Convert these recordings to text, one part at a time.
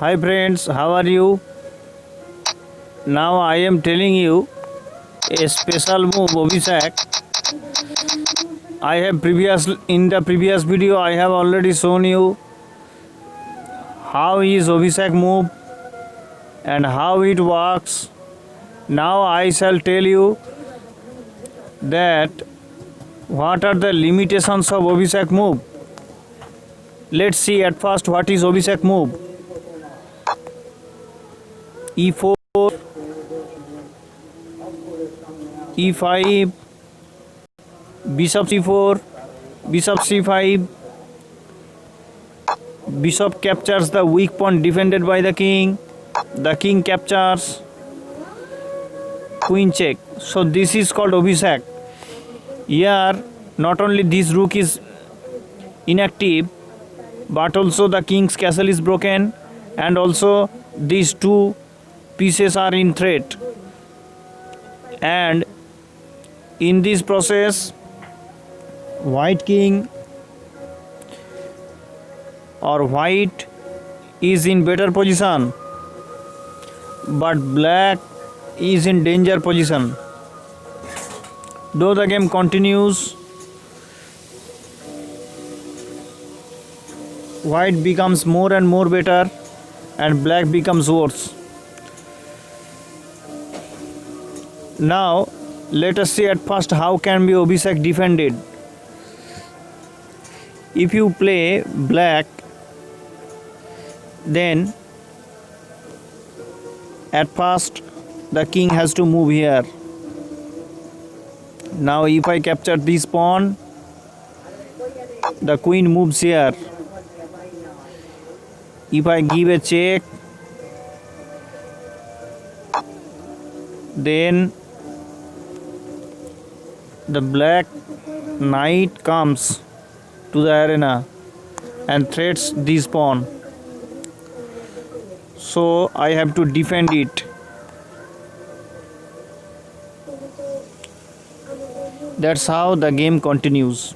Hi friends, how are you? Now I am telling you a special move Abhishek. I have in the previous video I have already shown you how is Abhishek move and how it works. Now I shall tell you that what are the limitations of Abhishek move. Let's see at first what is Abhishek move. E4, E5, Bishop C4, Bishop C5, Bishop captures the weak pawn defended by the king captures, Queen check. So this is called Abhishek. Here not only this rook is inactive, but also the king's castle is broken and also these two pieces are in threat. And in this process, white king or white is in better position, but black is in danger position. Though the game continues, white becomes more and more better and black becomes worse. Now let us see at first how can be Abhishek defended. If you play black, then at first the king has to move here. Now if I capture this pawn, the queen moves here. If I give a check, then the black knight comes to the arena and threats this pawn. So I have to defend it. That's how the game continues.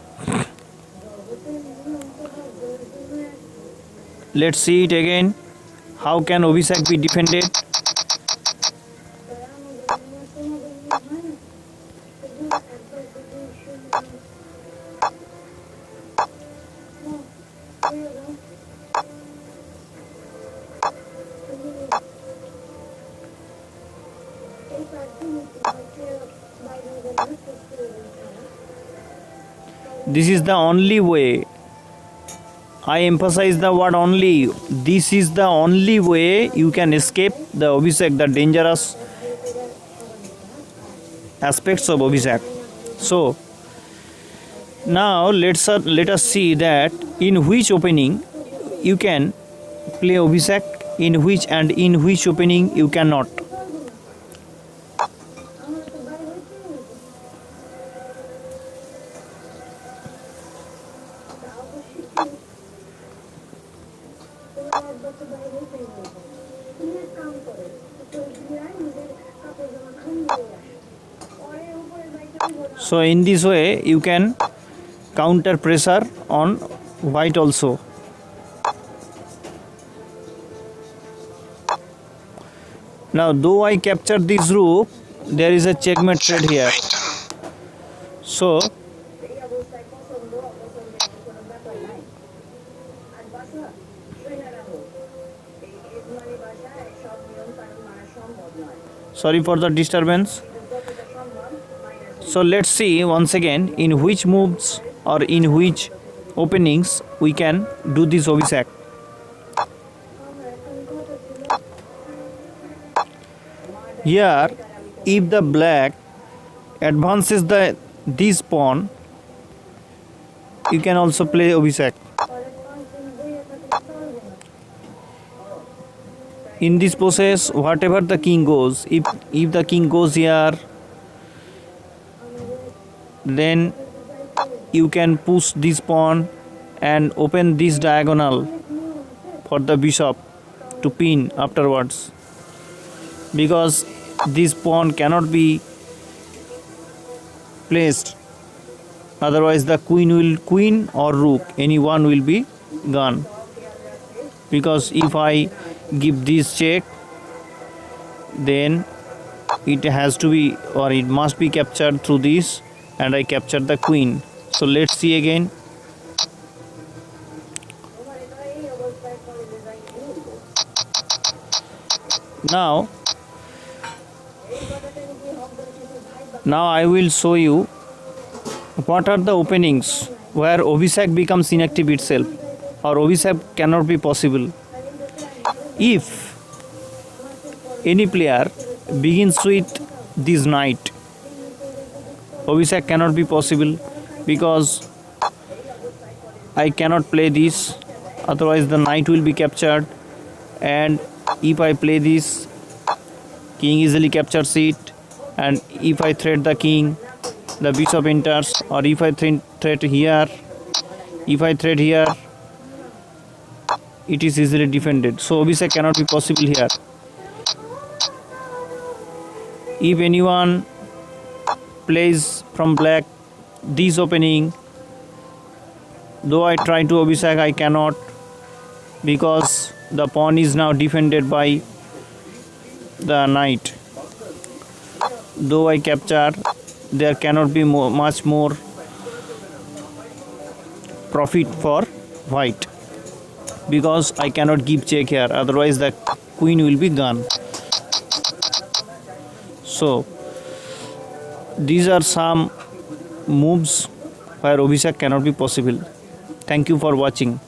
Let's see it again. How can Abhishek be defended? This is the only way. I emphasize the word only. This is the only way you can escape the Abhishek, the dangerous aspects of Abhishek. So now let us see that in which opening you can play Abhishek, in which opening you cannot. So in this way you can counter pressure on white also. Now though I capture this rook, there is a checkmate trade here. So sorry for the disturbance. So let's see once again in which moves or in which openings we can do this Abhishek. Here if the black advances this pawn, you can also play Abhishek. In this process, whatever the king goes, if the king goes here, then you can push this pawn and open this diagonal for the bishop to pin afterwards, because this pawn cannot be placed, otherwise the queen or rook, any one will be gone. Because if I give this check, then it has to be, or it must be captured through this, and I captured the queen. So let's see again. Now I will show you what are the openings where Obhisek becomes inactive itself, or Obhisek cannot be possible. If any player begins with this knight, Obhisek cannot be possible, because I cannot play this, otherwise the knight will be captured, and if I play this, king easily captures it, and if I threat the king, the bishop enters, or if I threat here, it is easily defended. So Obhisek cannot be possible here. If anyone plays from black this opening, though I try to Obhisek, I cannot, because the pawn is now defended by the knight. Though I capture, there cannot be much more profit for white, because I cannot give check here, otherwise the queen will be gone. So these are some moves where Obhisek cannot be possible. Thank you for watching.